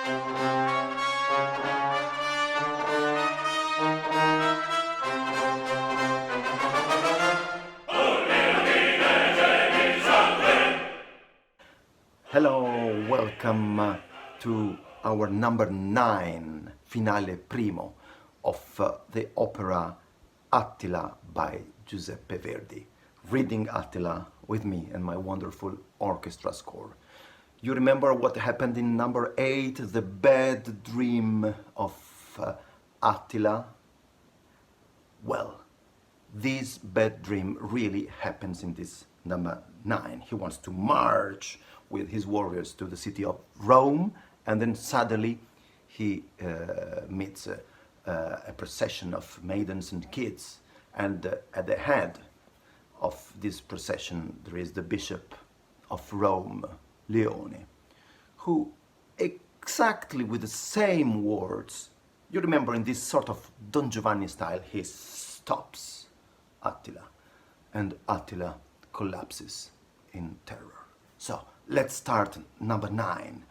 Hello, welcome to our number 9 finale primo of the opera Attila by Giuseppe Verdi. Reading Attila with me and my wonderful orchestra score. You remember what happened in number 8, the bad dream of Attila? Well, this bad dream really happens in this number 9. He wants to march with his warriors to the city of Rome, and then suddenly he meets a procession of maidens and kids, and at the head of this procession there is the bishop of Rome, Leone, who exactly with the same words, you remember in this sort of Don Giovanni style, he stops Attila, and Attila collapses in terror. So let's start number 9.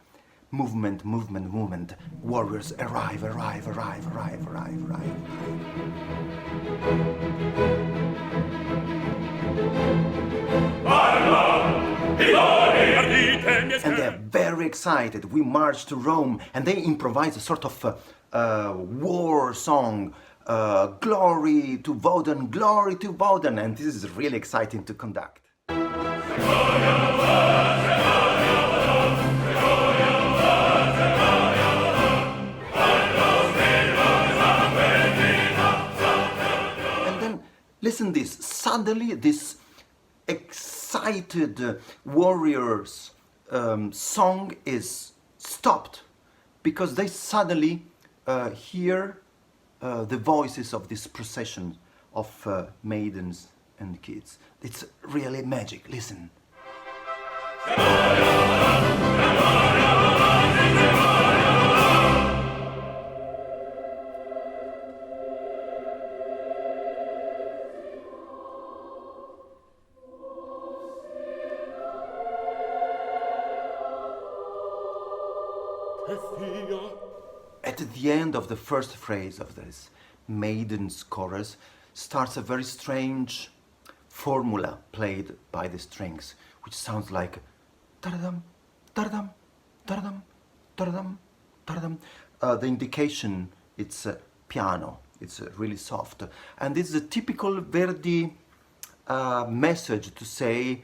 Movement, movement, movement. Warriors arrive, arrive, arrive, arrive, arrive, arrive. And they're very excited. We march to Rome, and they improvise a sort of war song. Glory to Woden, glory to Woden. And this is really exciting to conduct. Listen this, suddenly this excited warriors song is stopped because they suddenly hear the voices of this procession of maidens and kids. It's really magic, listen. At the end of the first phrase of this maiden's chorus starts a very strange formula played by the strings, which sounds like taradam, taradam, taradam, taradam, taradam. The indication, it's piano, it's really soft. And this is a typical Verdi message to say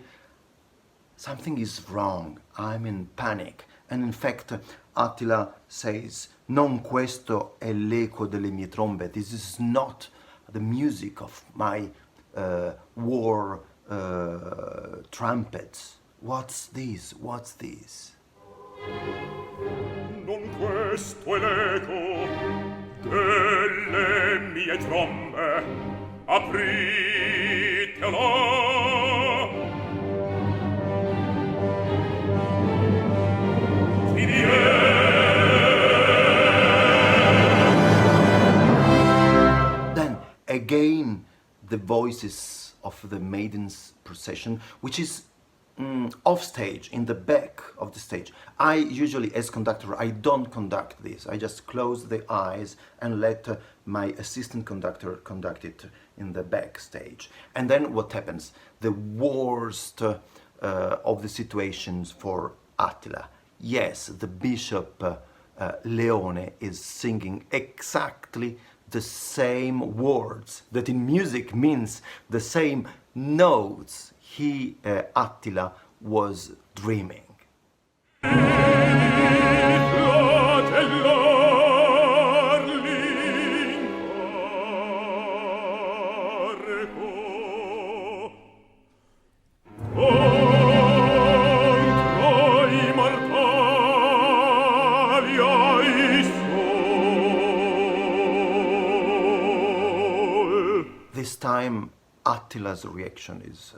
something is wrong, I'm in panic. And in fact, Attila says, non questo è l'eco delle mie trombe. This is not the music of my war trumpets. What's this? What's this? Non questo è l'eco delle mie trombe. Apritela. Then again the voices of the maidens procession, which is off stage, in the back of the stage. I usually, as conductor, I don't conduct this. I just close the eyes and let my assistant conductor conduct it in the backstage. And then what happens? The worst of the situations for Attila. Yes, the bishop Leone is singing exactly the same words that in music means the same notes he, Attila, was dreaming. This time Attila's reaction is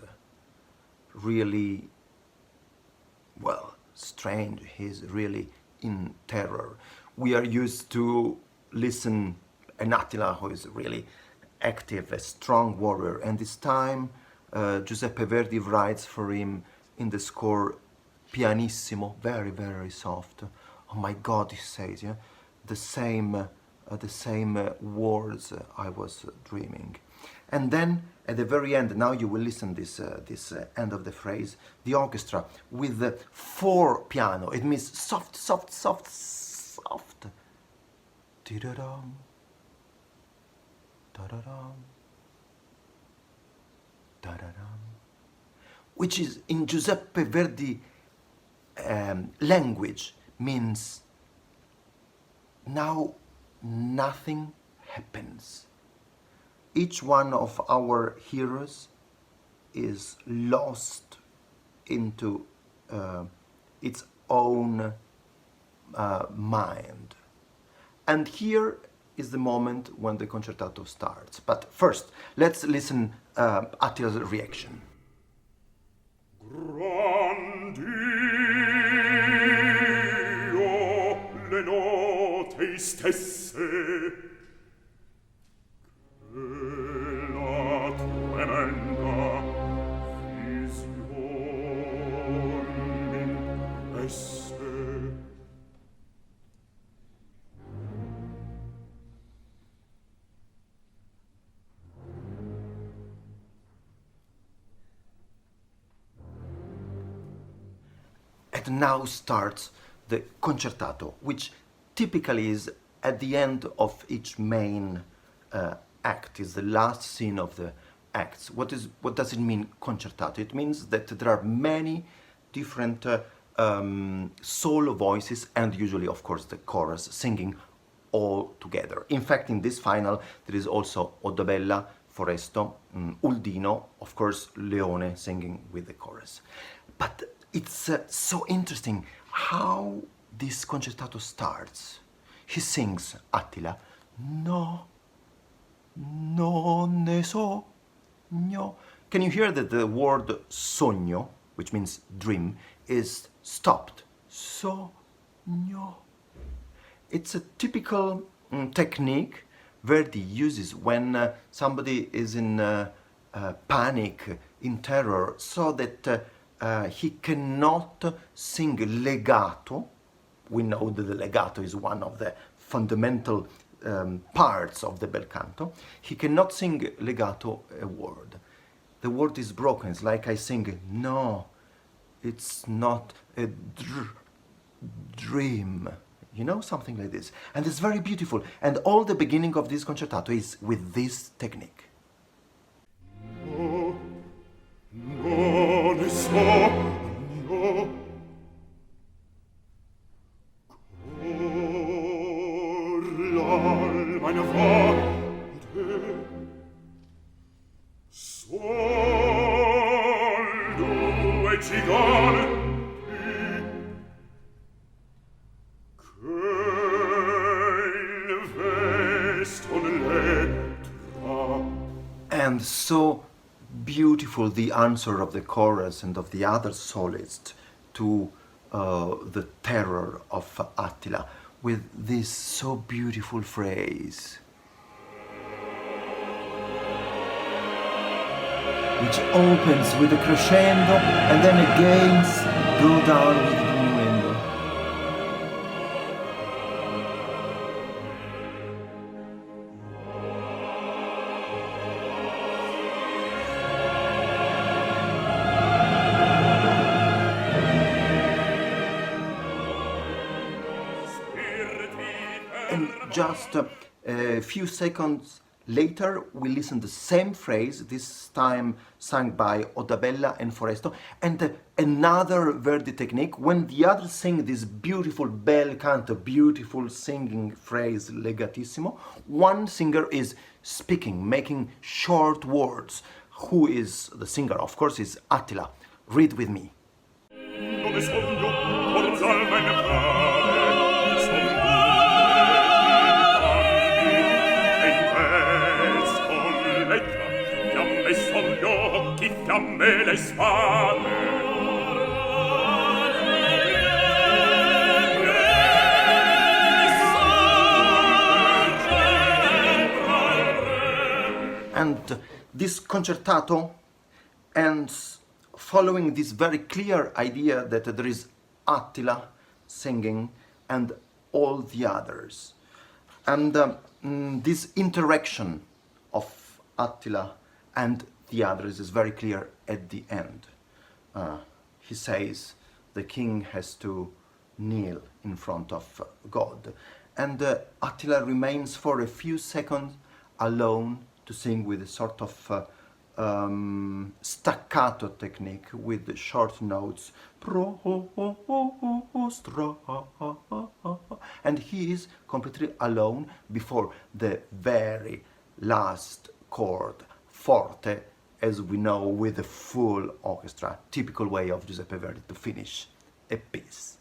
really, well, strange. He's really in terror. We are used to listen an Attila who is really active, a strong warrior, and this time Giuseppe Verdi writes for him in the score pianissimo, very, very soft, oh my God, he says, yeah, the same words I was dreaming. And then at the very end, now you will listen this end of the phrase, the orchestra with the 4 piano. It means soft, soft, soft, soft. Ti-da-dum, da-da-dum, da-da-dum. Which is in Giuseppe Verdi language means now nothing happens. Each one of our heroes is lost into its own mind. And here is the moment when the concertato starts. But first, let's listen Attila's reaction. Grandi le note stesse che la tremenda vision impesse. And now starts the concertato, which typically is at the end of each main act, is the last scene of the acts. What does it mean, concertato? It means that there are many different solo voices and usually, of course, the chorus singing all together. In fact, in this final, there is also Oddabella, Foresto, Uldino, of course, Leone singing with the chorus. But it's so interesting how this concertato starts. He sings, Attila, no, non ne so, no. Can you hear that the word sogno, which means dream, is stopped? Sogno. It's a typical technique Verdi uses when somebody is in panic, in terror, so that he cannot sing legato. We know that the legato is one of the fundamental parts of the bel canto. He cannot sing legato a word. The word is broken. It's like I sing, no, it's not a dream. You know, something like this. And it's very beautiful. And all the beginning of this concertato is with this technique. No, non ne so, no. Cor l'alma ne va, sol due giganti and so beautiful the answer of the chorus and of the other solists to the terror of Attila with this so beautiful phrase, which opens with a crescendo and then again go down with a diminuendo. And just a few seconds later, we listen the same phrase, this time sung by Oddabella and Foresto, and another Verdi technique, when the others sing this beautiful bel canto, beautiful singing phrase, legatissimo, one singer is speaking, making short words. Who is the singer? Of course, is Attila. Read with me. Dove sogno, forza alma in prave, son occhi, fiamme le spade. And this concertato ends following this very clear idea that there is Attila singing and all the others. And this interaction of Attila and the others is very clear at the end. He says the king has to kneel in front of God. And Attila remains for a few seconds alone to sing with a sort of staccato technique with short notes. And he is completely alone before the very last chord, forte, as we know, with the full orchestra, typical way of Giuseppe Verdi to finish a piece.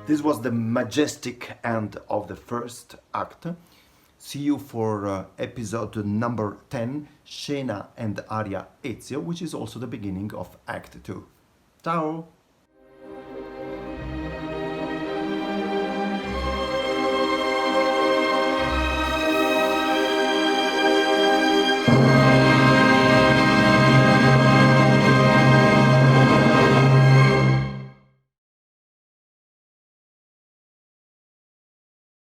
This was the majestic end of the first act. See you for episode number 10, Scena and Aria Ezio, which is also the beginning of Act 2. Ciao!